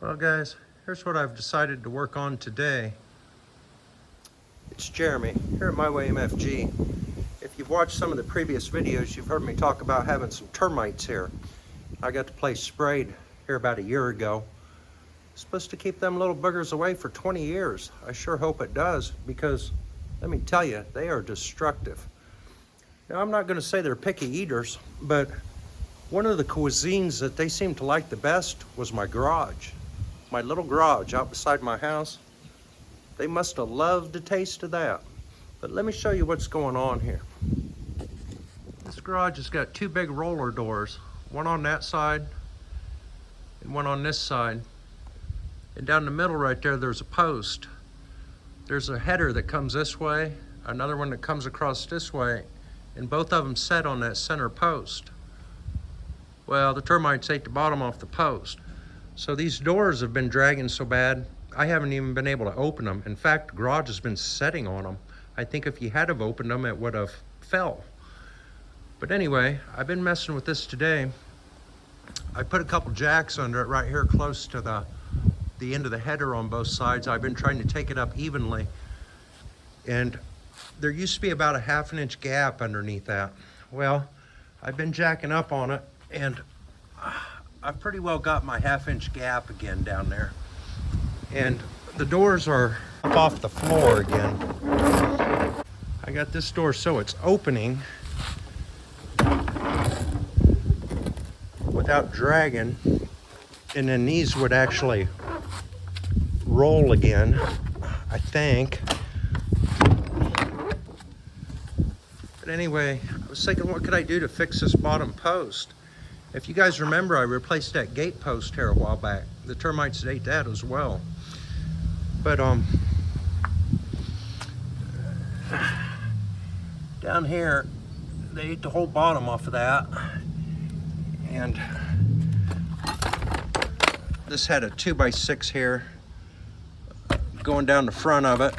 Well guys, here's what I've decided to work on today. It's Jeremy here at My Way MFG. If you've watched some of the previous videos, you've heard me talk about having some termites here. I got the place sprayed here about a year ago. It's supposed to keep them little boogers away for 20 years. I sure hope it does, because let me tell you, they are destructive. Now, I'm not going to say they're picky eaters, but one of the cuisines that they seemed to like the best was my garage. My little garage out beside my house. They must have loved the taste of that. But let me show you what's going on here. This garage has got two big roller doors, one on that side and one on this side. And down the middle right there, there's a post. There's a header that comes this way, another one that comes across this way, and both of them set on that center post. Well, the termites ate the bottom off the post. So these doors have been dragging so bad, I haven't even been able to open them. In fact, the garage has been setting on them. I think if you had have opened them, it would have fell. But anyway, I've been messing with this today. I put a couple jacks under it right here close to the end of the header on both sides. I've been trying to take it up evenly. And there used to be about a ½ inch gap underneath that. Well, I've been jacking up on it, and I've pretty well got my ½ inch gap again down there. And the doors are up off the floor again. I got this door so it's opening without dragging, and then these would actually roll again, I think. But anyway, I was thinking, what could I do to fix this bottom post? If you guys remember, I replaced that gate post here a while back. The termites ate that as well. But down here, they ate the whole bottom off of that. And this had a 2x6 here going down the front of it.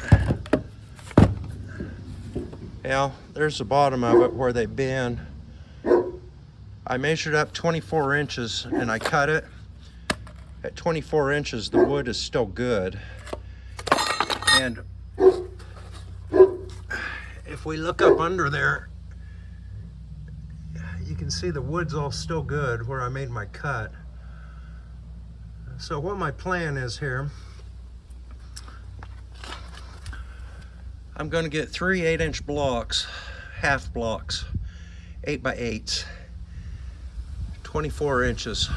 Well, there's the bottom of it where they've been. I measured up 24 inches and I cut it. At 24 inches, the wood is still good. And if we look up under there, you can see the wood's all still good where I made my cut. So what my plan is here, I'm going to get 3 8-inch blocks, half blocks, 8x8s, 24 inches.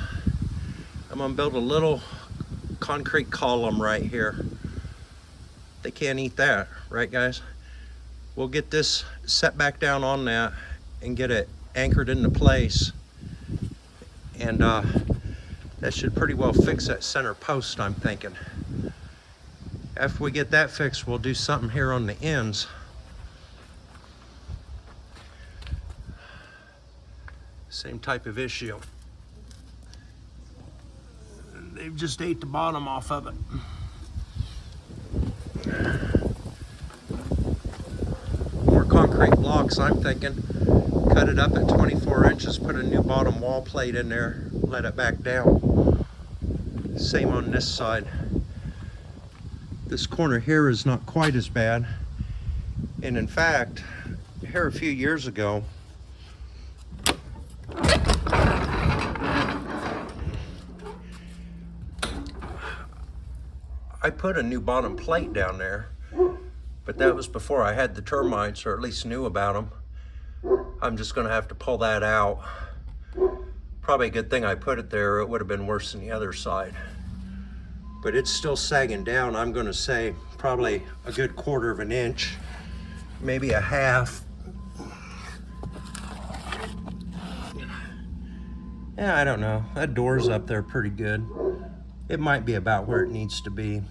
I'm going to build a little concrete column right here. They can't eat that, right guys? We'll get this set back down on that and get it anchored into place. And that should pretty well fix that center post, I'm thinking. After we get that fixed, we'll do something here on the ends. Same type of issue. They've just ate the bottom off of it. More concrete blocks, I'm thinking. Cut it up at 24 inches, put a new bottom wall plate in there, let it back down. Same on this side. This corner here is not quite as bad. And in fact, here a few years ago, I put a new bottom plate down there, but that was before I had the termites, or at least knew about them. I'm just gonna have to pull that out. Probably a good thing I put it there, it would have been worse than the other side. But it's still sagging down. I'm gonna say probably a good 1/4 of an inch, maybe a half. Yeah, I don't know. That door's up there pretty good. It might be about where it needs to be.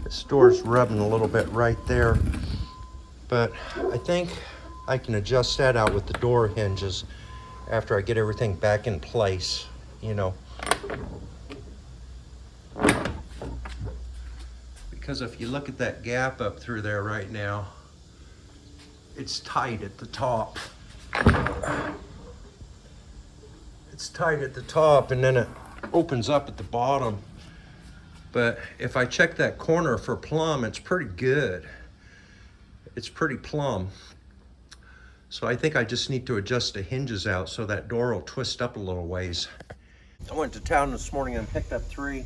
This door's rubbing a little bit right there, but I think I can adjust that out with the door hinges after I get everything back in place, you know. Because if you look at that gap up through there right now, it's tight at the top. It's tight at the top and then it opens up at the bottom. But if I check that corner for plumb, it's pretty good. It's pretty plumb. So I think I just need to adjust the hinges out so that door will twist up a little ways. I went to town this morning and picked up 3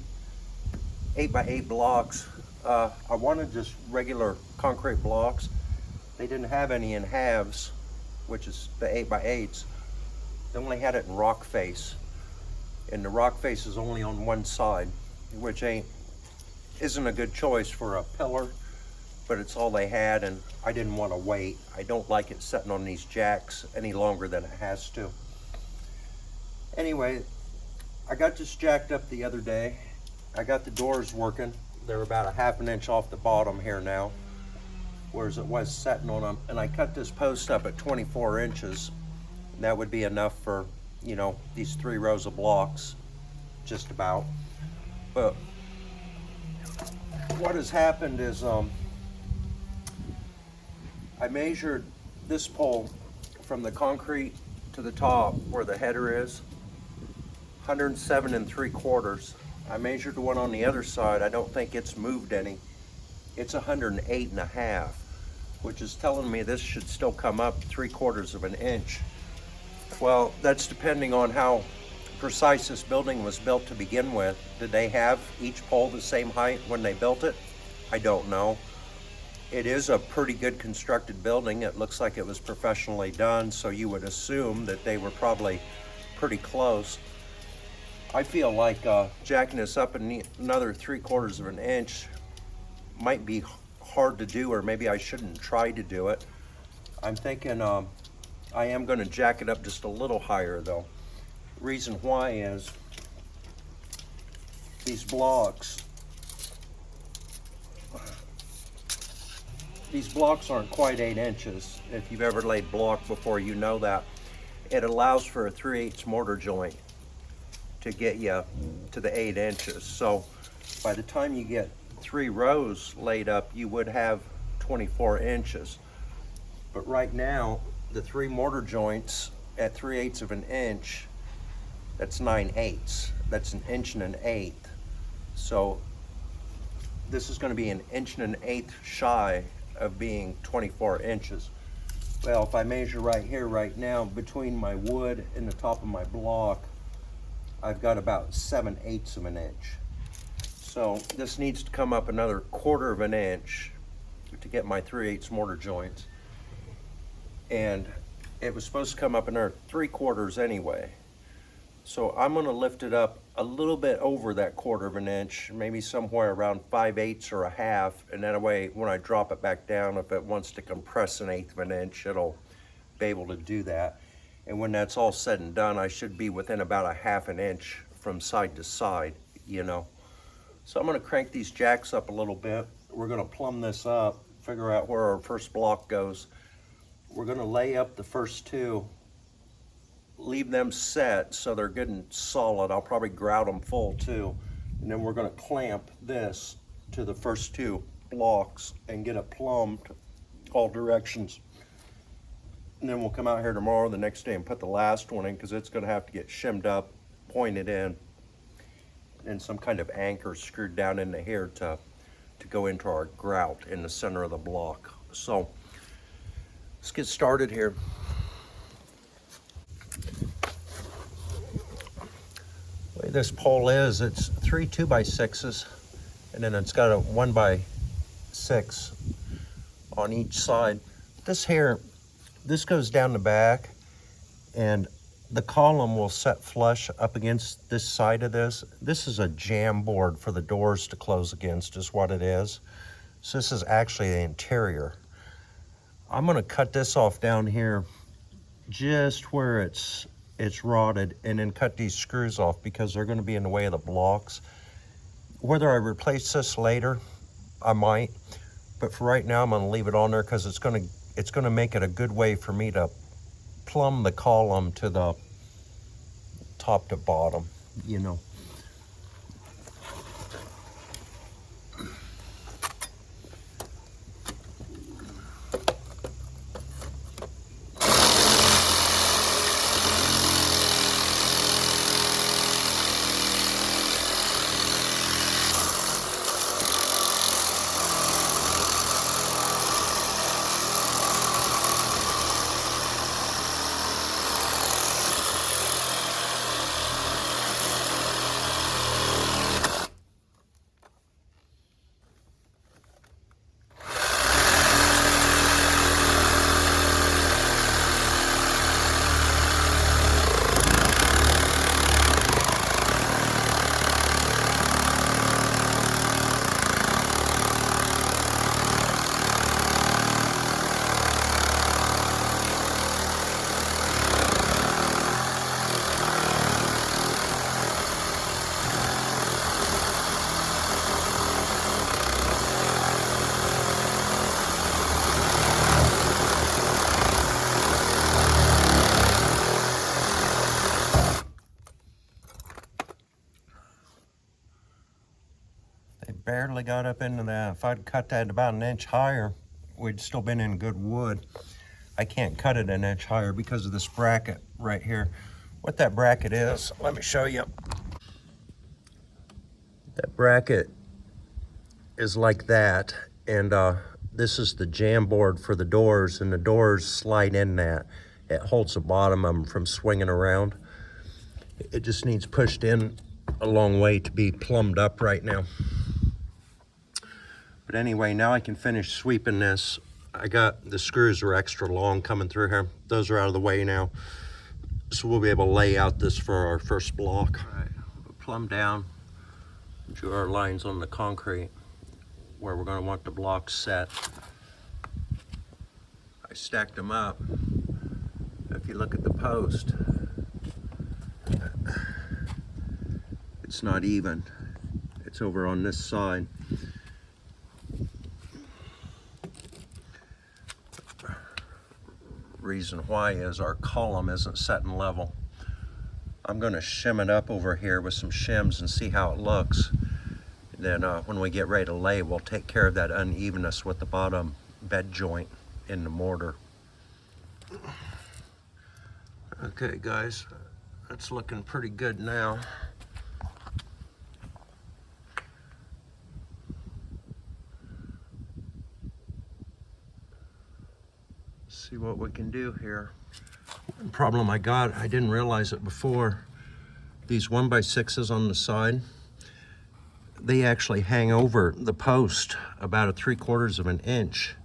8x8 blocks. I wanted just regular concrete blocks. They didn't have any in halves, which is the 8x8s. They only had it in rock face. And the rock face is only on one side, which isn't a good choice for a pillar, but it's all they had and I didn't want to wait. I don't like it sitting on these jacks any longer than it has to. Anyway, I got this jacked up the other day. I got the doors working. They're about 1/2 inch off the bottom here now, whereas it was sitting on them. And I cut this post up at 24 inches. That would be enough for, you know, these 3 rows of blocks, just about. But what has happened is I measured this pole from the concrete to the top where the header is, 107 3/4. I measured the one on the other side. I don't think it's moved any. It's 108 1/2, which is telling me this should still come up 3/4 of an inch. Well, that's depending on how precise this building was built to begin with. Did they have each pole the same height when they built it? I don't know. It is a pretty good constructed building. It looks like it was professionally done, so you would assume that they were probably pretty close. I feel like jacking this up another 3/4 of an inch might be hard to do, or maybe I shouldn't try to do it. I'm thinking I am going to jack it up just a little higher though. Reason why is these blocks aren't quite 8 inches. If you've ever laid block before, you know that. It allows for a 3/8 mortar joint to get you to the 8 inches. So by the time you get 3 rows laid up, you would have 24 inches. But right now, the 3 mortar joints at 3/8 of an inch, that's 9/8. That's 1 1/8 inches. So this is going to be 1 1/8 inches shy of being 24 inches. Well, if I measure right here, right now, between my wood and the top of my block, I've got about 7/8 of an inch. So this needs to come up another 1/4 of an inch to get my 3/8 mortar joints. And it was supposed to come up another 3/4 anyway. So I'm going to lift it up a little bit over that 1/4 of an inch, maybe somewhere around 5/8 or 1/2, and that way when I drop it back down, if it wants to compress 1/8 of an inch, it'll be able to do that. And when that's all said and done, I should be within about 1/2 an inch from side to side, you know. So I'm going to crank these jacks up a little bit. We're going to plumb this up, figure out where our first block goes. We're going to lay up the first 2, leave them set so they're good and solid. I'll probably grout them full too. And then we're going to clamp this to the first 2 blocks and get it plumbed all directions. And then we'll come out here tomorrow, the next day, and put the last one in, because it's going to have to get shimmed up, pointed in, and some kind of anchor screwed down into here to go into our grout in the center of the block. So let's get started here. The way this pole is, it's 3 2x6s, and then it's got a 1x6 on each side. This goes down the back, and the column will set flush up against this side of this. This is a jam board for the doors to close against, is what it is. So this is actually the interior. I'm going to cut this off down here just where it's rotted, and then cut these screws off because they're going to be in the way of the blocks. Whether I replace this later, I might, but for right now I'm going to leave it on there because it's going to make it a good way for me to plumb the column to the top to bottom, you know. barely got up into that. If I'd cut that about an inch higher, we'd still been in good wood. I can't cut it an inch higher because of this bracket right here. What that bracket is, let me show you. That bracket is like that, and this is the jam board for the doors, and the doors slide in that. It holds the bottom of them from swinging around. It just needs pushed in a long way to be plumbed up right now. But anyway, now I can finish sweeping this. I got the screws are extra long coming through here. Those are out of the way now. So we'll be able to lay out this for our first block. All right, we'll plumb down, drew our lines on the concrete where we're going to want the blocks set. I stacked them up. If you look at the post, it's not even. It's over on this side. Reason why is our column isn't setting level. I'm going to shim it up over here with some shims and see how it looks. Then when we get ready to lay, we'll take care of that unevenness with the bottom bed joint in the mortar. Okay guys, that's looking pretty good now. See what we can do here. The problem I got, I didn't realize it before, these 1x6s on the side, they actually hang over the post about 3/4 of an inch.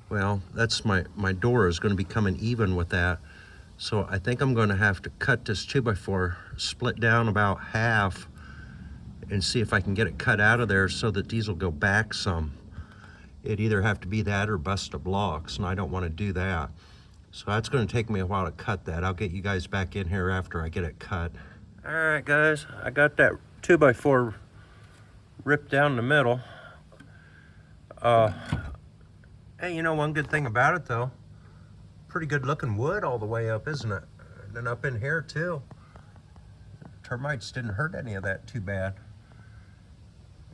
Well, that's my door is going to be coming even with that. So I think I'm going to have to cut this 2x4, split down about half, and see if I can get it cut out of there so that these will go back some. It'd either have to be that or bust the blocks, and I don't want to do that. So that's going to take me a while to cut that. I'll get you guys back in here after I get it cut. All right, guys, I got that 2x4 ripped down the middle. Hey, you know, one good thing about it though, pretty good looking wood all the way up, isn't it? And then up in here too. Termites didn't hurt any of that too bad.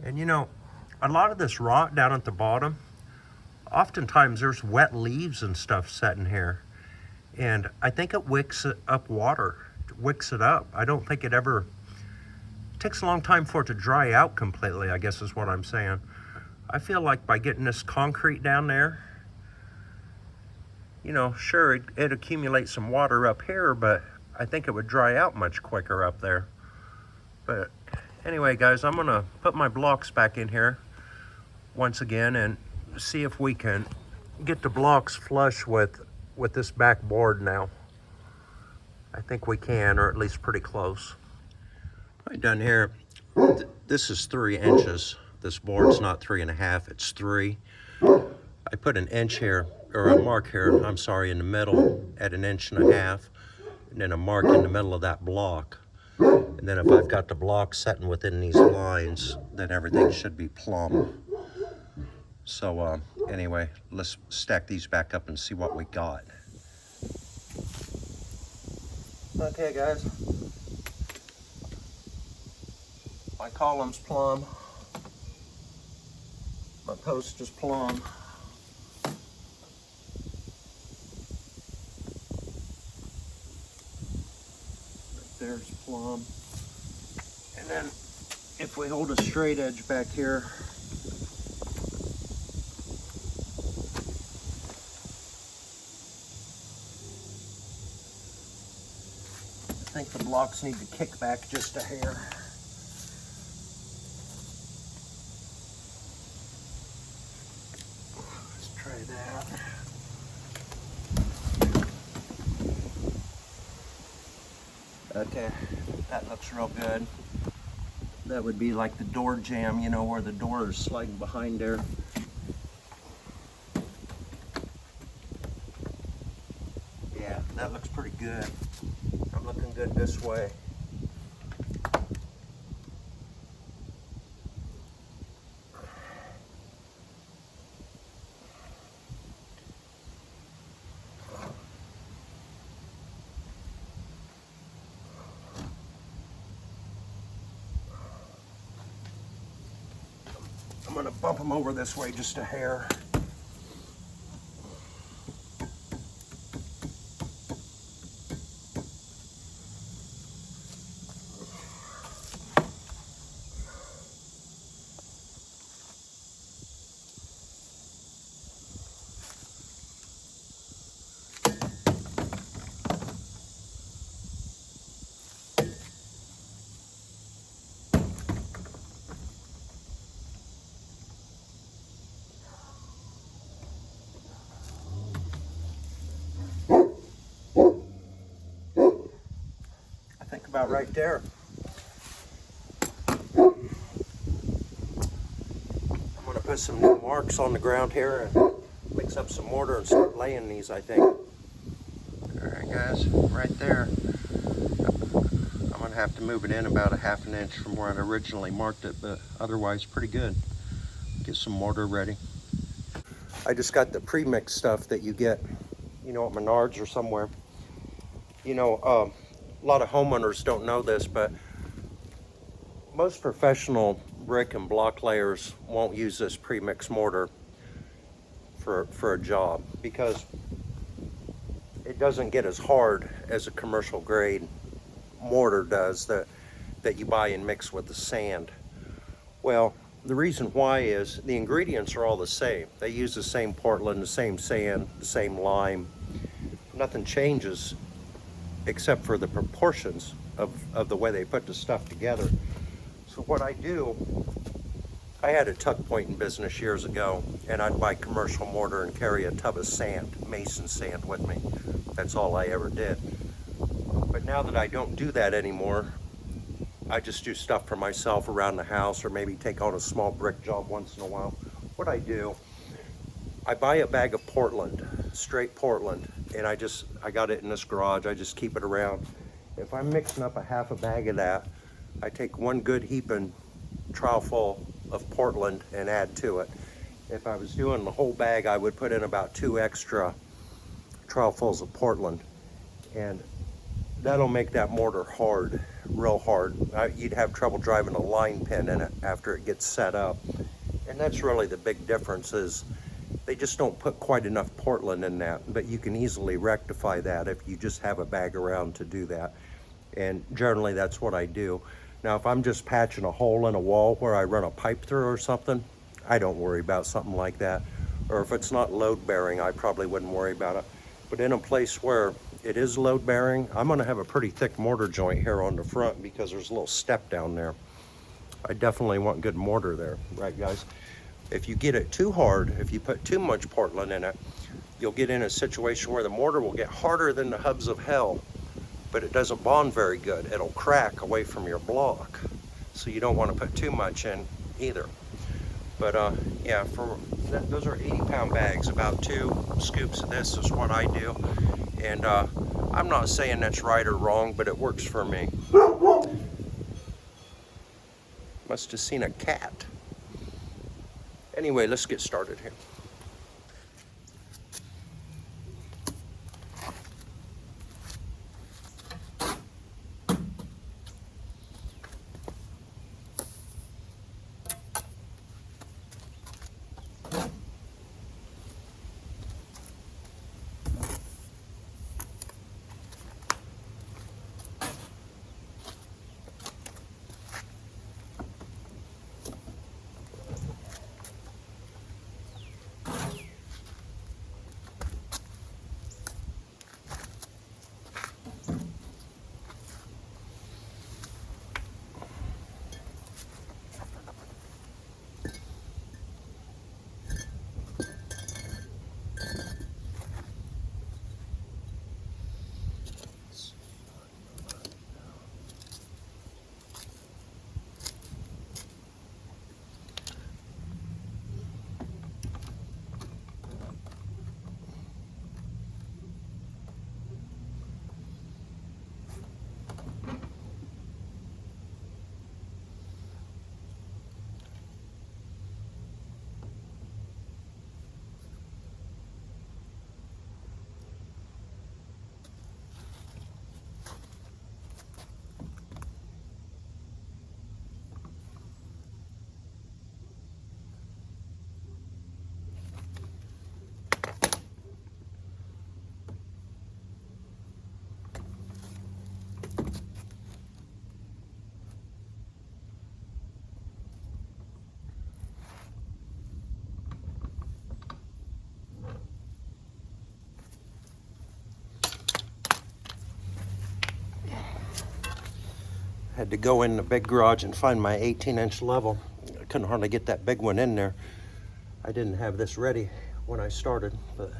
And you know, a lot of this rot down at the bottom, oftentimes there's wet leaves and stuff set in here. And I think it wicks up water, wicks it up. I don't think it ever, it takes a long time for it to dry out completely, I guess is what I'm saying. I feel like by getting this concrete down there, you know, sure, it'd accumulate some water up here, but I think it would dry out much quicker up there. But anyway, guys, I'm gonna put my blocks back in here once again and see if we can get the blocks flush with this back board now. I think we can, or at least pretty close. Right down here, this is 3 inches. This board's not 3.5, it's 3. I put an inch here, or a mark here, I'm sorry, in the middle at 1.5 inches, and then a mark in the middle of that block. And then if I've got the block setting within these lines, then everything should be plumb. So anyway, let's stack these back up and see what we got. Okay guys, my column's plumb, my post is plumb. There's plumb. And then if we hold a straight edge back here, I think the blocks need to kick back just a hair. Let's try that. Okay, that looks real good. That would be like the door jamb, you know, where the door is sliding behind there. Yeah, that looks pretty good. I'm looking good this way. gonna bump them over this way just a hair. About right there. I'm going to put some new marks on the ground here and mix up some mortar and start laying these, I think. Alright guys, right there. I'm going to have to move it in about a ½ an inch from where I originally marked it, but otherwise pretty good. Get some mortar ready. I just got the pre-mix stuff that you get, you know, at Menards or somewhere. You know, a lot of homeowners don't know this, but most professional brick and block layers won't use this pre-mix mortar for a job because it doesn't get as hard as a commercial grade mortar does that you buy and mix with the sand. Well, the reason why is the ingredients are all the same. They use the same Portland, the same sand, the same lime. Nothing changes except for the proportions of the way they put the stuff together. So what I do, I had a tuck pointing business years ago, and I'd buy commercial mortar and carry a tub of sand, mason sand with me. That's all I ever did. But now that I don't do that anymore, I just do stuff for myself around the house or maybe take on a small brick job once in a while. What I do, I buy a bag of Portland, straight Portland, and I got it in this garage. I just keep it around. If I'm mixing up a ½ a bag of that, I take one good heaping trowel full of Portland and add to it. If I was doing the whole bag, I would put in about 2 extra trowelfuls of Portland, and that'll make that mortar hard, real hard. You'd have trouble driving a line pin in it after it gets set up. And that's really the big difference, is they just don't put quite enough Portland in that, but you can easily rectify that if you just have a bag around to do that. And generally that's what I do. Now if I'm just patching a hole in a wall where I run a pipe through or something, I don't worry about something like that. Or if it's not load bearing, I probably wouldn't worry about it. But in a place where it is load bearing, I'm going to have a pretty thick mortar joint here on the front because there's a little step down there. I definitely want good mortar there, right guys? If you get it too hard, if you put too much Portland in it, you'll get in a situation where the mortar will get harder than the hubs of hell, but it doesn't bond very good. It'll crack away from your block. So you don't want to put too much in either. But yeah, those are 80-pound bags. About 2 scoops of this is what I do. And I'm not saying that's right or wrong, but it works for me. Must have seen a cat. Anyway, let's get started here. Had to go in the big garage and find my 18-inch level. I couldn't hardly get that big one in there. I didn't have this ready when I started, but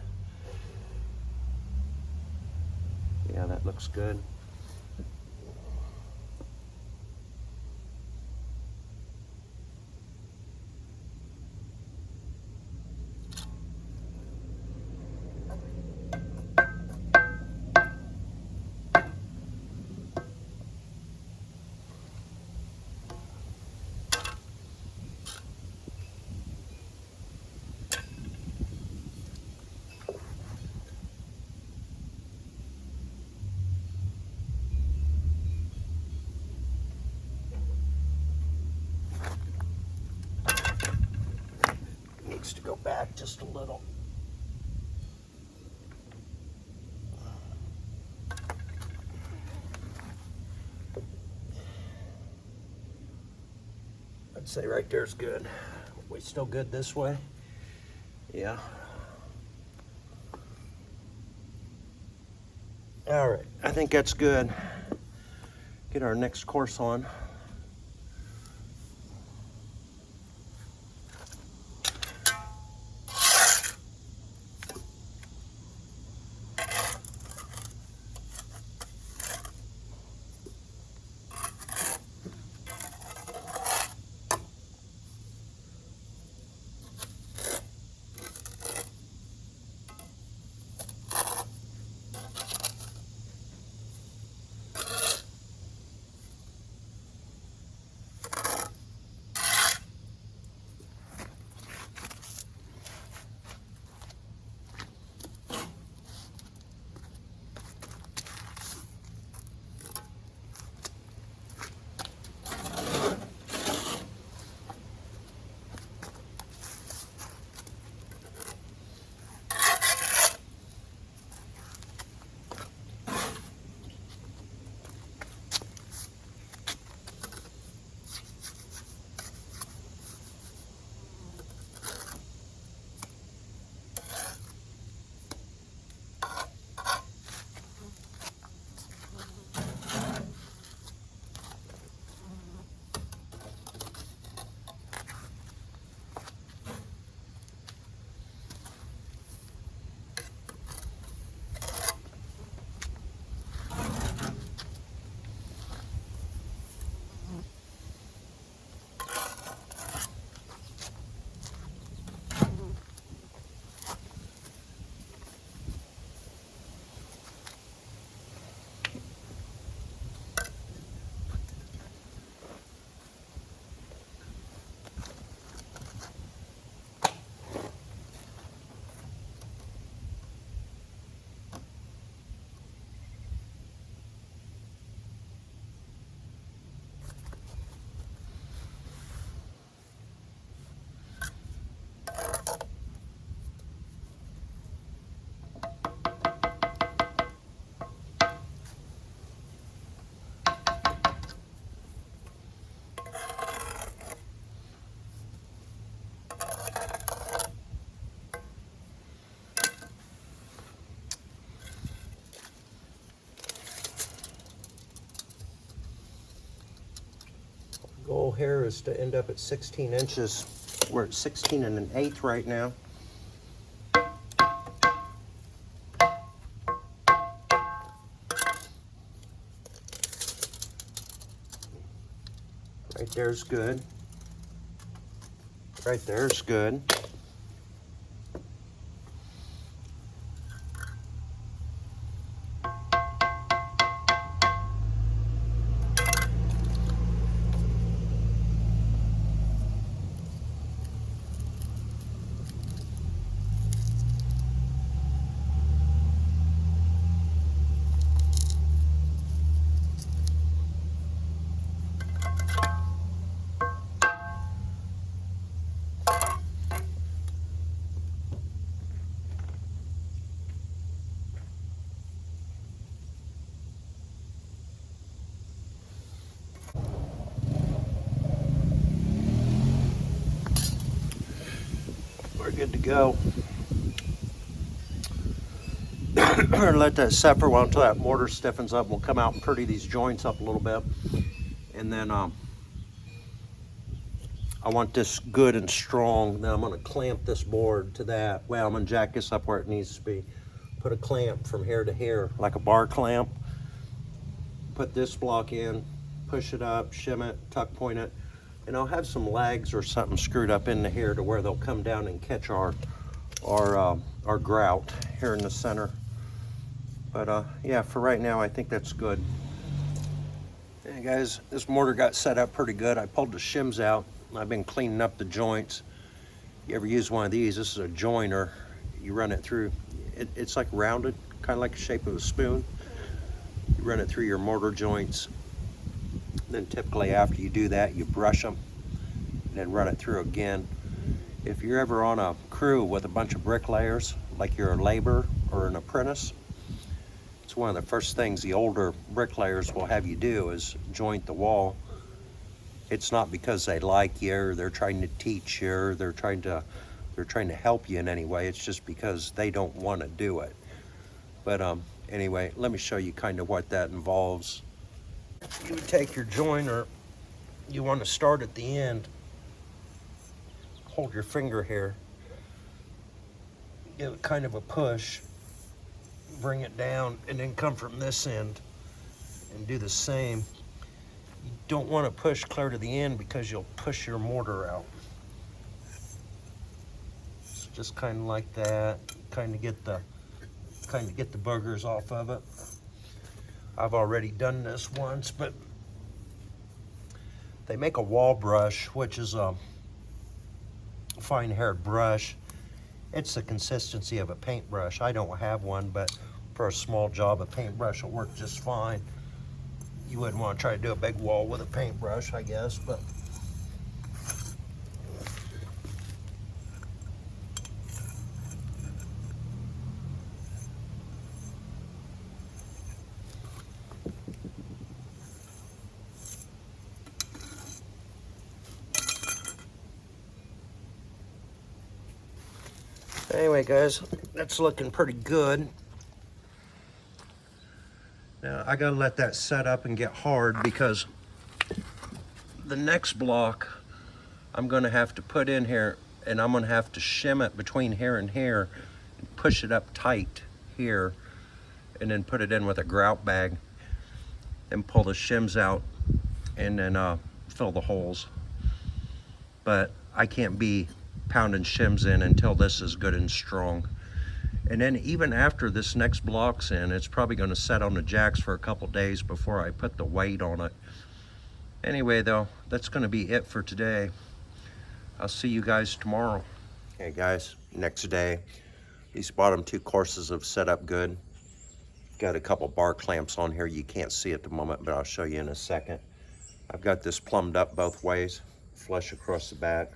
yeah, that looks good. Needs to go back just a little. I'd say right there's good. We still good this way? Yeah. All right, I think that's good. Get our next course on. Goal here is to end up at 16 inches. We're at 16 1/8 right now. Right there's good. Right there's good. We're good to go. We're gonna let that set for a while until that mortar stiffens up. We'll come out and pretty these joints up a little bit. And then I want this good and strong. Then I'm gonna clamp this board to that. Well, I'm gonna jack this up where it needs to be. Put a clamp from here to here, like a bar clamp. Put this block in, push it up, shim it, tuck point it, and I'll have some lags or something screwed up into here to where they'll come down and catch our grout here in the center. But yeah, for right now, I think that's good. Hey guys, this mortar got set up pretty good. I pulled the shims out. I've been cleaning up the joints. You ever use one of these? This is a joiner. You run it through. It's like rounded, kind of like the shape of a spoon. You run it through your mortar joints. Then typically after you do that, you brush them and then run it through again. If you're ever on a crew with a bunch of bricklayers, like you're a laborer or an apprentice, it's one of the first things the older bricklayers will have you do is joint the wall. It's not because they like you or they're trying to teach you or they're trying to help you in any way. It's just because they don't want to do it. But anyway, let me show you kind of what that involves. You would take your joiner, you want to start at the end, hold your finger here, give it kind of a push, bring it down, and then come from this end and do the same. You don't want to push clear to the end because you'll push your mortar out. So just kind of like that, kind of get the boogers off of it. I've already done this once, but they make a wall brush, which is a fine-haired brush. It's the consistency of a paintbrush. I don't have one, but for a small job, a paintbrush will work just fine. You wouldn't want to try to do a big wall with a paintbrush, I guess, but anyway, guys, that's looking pretty good. Now, I gotta let that set up and get hard because the next block I'm gonna have to put in here and I'm gonna have to shim it between here and here and push it up tight here and then put it in with a grout bag and pull the shims out and then fill the holes. But I can't be pounding shims in until this is good and strong. And then even after this next block's in, it's probably going to set on the jacks for a couple days before I put the weight on it. Anyway though, that's going to be it for today. I'll see you guys tomorrow. Hey guys, next day, these bottom two courses have set up good. Got a couple bar clamps on here you can't see at the moment, but I'll show you in a second. I've got this plumbed up both ways, flush across the back.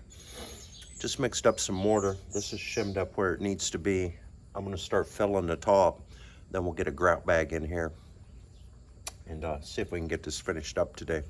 Just mixed up some mortar. This is shimmed up where it needs to be. I'm gonna start filling the top, then we'll get a grout bag in here and see if we can get this finished up today.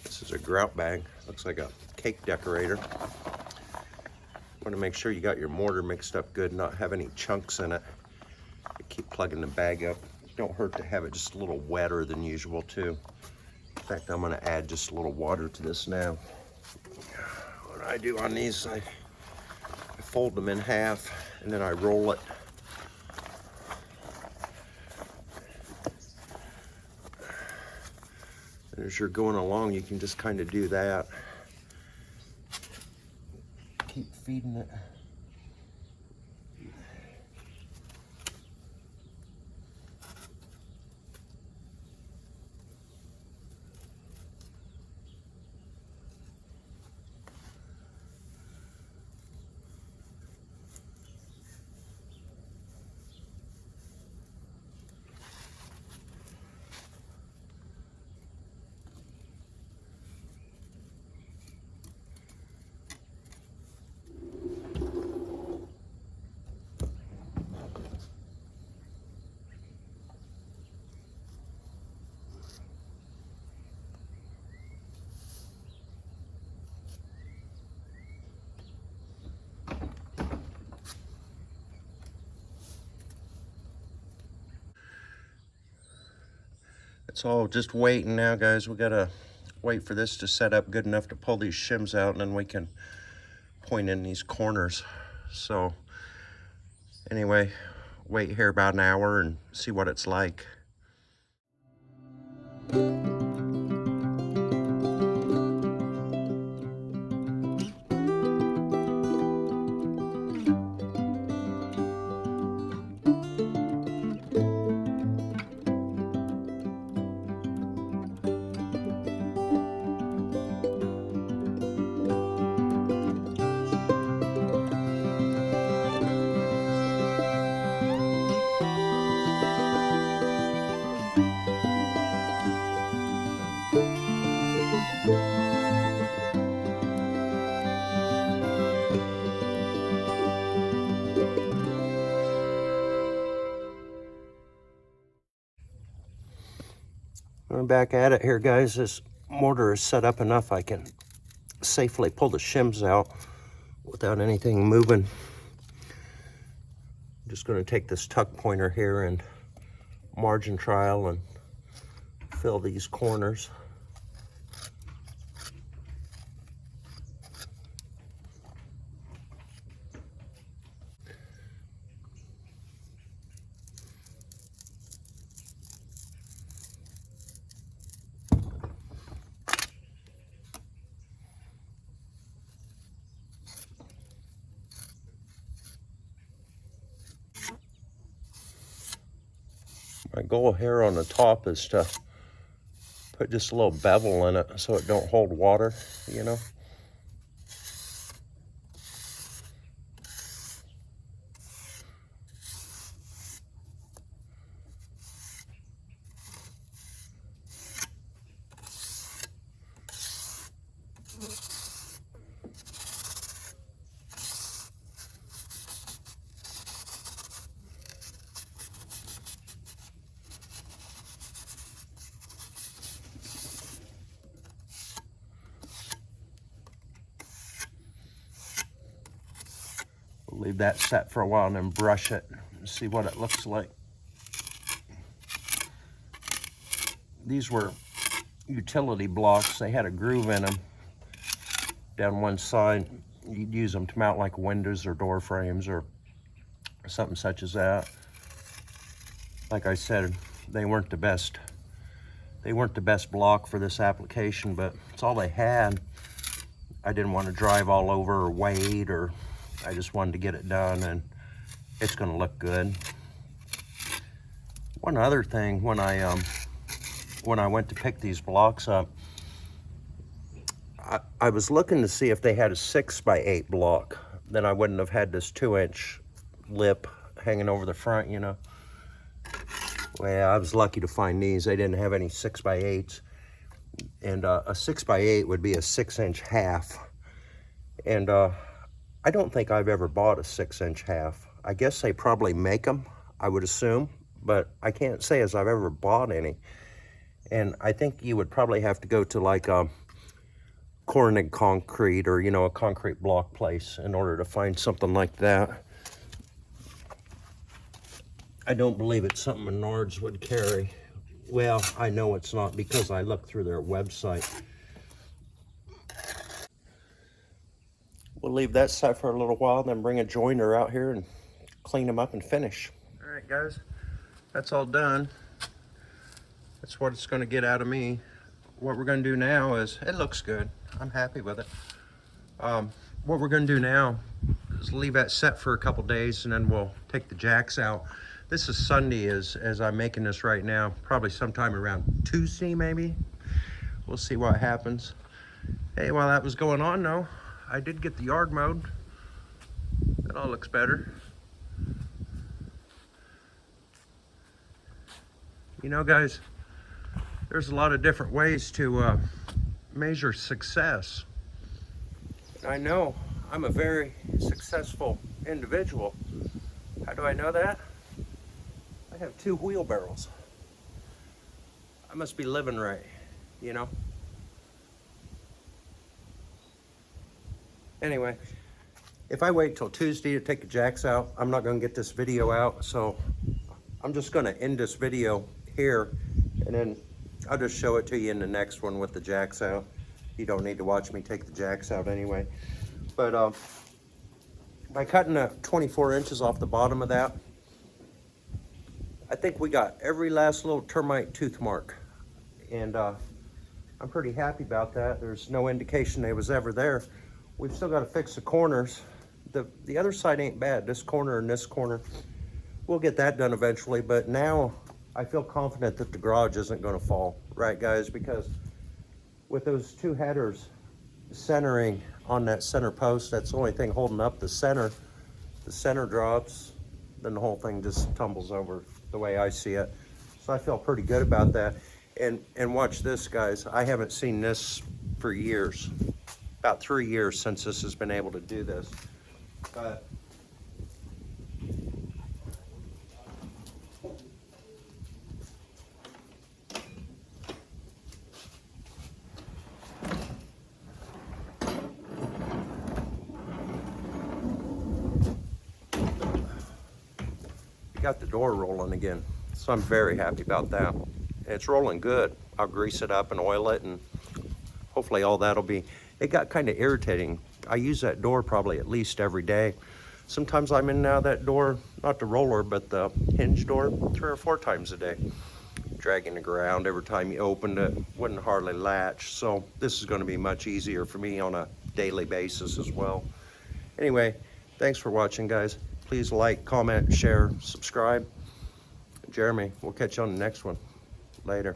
This is a grout bag. Looks like a cake decorator. Want to make sure you got your mortar mixed up good, not have any chunks in it. You keep plugging the bag up. Don't hurt to have it just a little wetter than usual too. In fact, I'm going to add just a little water to this now. What I do on these, I fold them in half and then I roll it. And as you're going along, you can just kind of do that. Keep feeding it. It's all just waiting now, guys. We gotta wait for this to set up good enough to pull these shims out, and then we can point in these corners. So anyway, wait here about an hour and see what it's like. I'm back at it here, guys. This mortar is set up enough I can safely pull the shims out without anything moving. I'm just going to take this tuck pointer here and margin trowel and fill these corners. My goal here on the top is to put just a little bevel in it so it don't hold water, you know. Leave that set for a while and then brush it and see what it looks like. These were utility blocks. They had a groove in them down one side. You'd use them to mount like windows or door frames or something such as that. Like I said, they weren't the best. They weren't the best block for this application, but it's all they had. I didn't want to drive all over or wait, or I just wanted to get it done, and it's going to look good. One other thing, when I went to pick these blocks up, I was looking to see if they had a 6x8 block. Then I wouldn't have had this 2-inch lip hanging over the front, you know. Well, I was lucky to find these. They didn't have any 6x8s. And a 6x8 would be a 6-inch half. And I don't think I've ever bought a 6-inch half. I guess they probably make them, I would assume, but I can't say as I've ever bought any. And I think you would probably have to go to like a Corning Concrete or, you know, a concrete block place in order to find something like that. I don't believe it's something Menards would carry. Well, I know it's not because I looked through their website. We'll leave that set for a little while, then bring a joiner out here and clean them up and finish. All right, guys, that's all done. That's what it's going to get out of me. What we're going to do now is, it looks good. I'm happy with it. What we're going to do now is leave that set for a couple days, and then we'll take the jacks out. This is Sunday as I'm making this right now. Probably sometime around Tuesday, maybe. We'll see what happens. Hey, while that was going on, though, I did get the yard mowed. That all looks better. You know, guys, there's a lot of different ways to measure success. I know I'm a very successful individual. How do I know that? I have 2 wheelbarrows. I must be living right, you know? Anyway, if I wait till Tuesday to take the jacks out, I'm not going to get this video out, so I'm just going to end this video here, and then I'll just show it to you in the next one with the jacks out. You don't need to watch me take the jacks out anyway. But by cutting 24 inches off the bottom of that, I think we got every last little termite tooth mark. And I'm pretty happy about that. There's no indication they was ever there. We've still got to fix the corners. The other side ain't bad. This corner and this corner, we'll get that done eventually. But now I feel confident that the garage isn't going to fall, right guys? Because with those two headers centering on that center post, that's the only thing holding up the center. The center drops, then the whole thing just tumbles over the way I see it. So I feel pretty good about that. And watch this, guys. I haven't seen this for years. About 3 years since this has been able to do this. But got the door rolling again, so I'm very happy about that. It's rolling good. I'll grease it up and oil it, and hopefully all that'll be. It got kind of irritating. I use that door probably at least every day. Sometimes I'm in and out of that door, not the roller, but the hinge door, 3 or 4 times a day. Dragging the ground every time you opened it, wouldn't hardly latch. So this is going to be much easier for me on a daily basis as well. Anyway, thanks for watching, guys. Please like, comment, share, subscribe. Jeremy, we'll catch you on the next one. Later.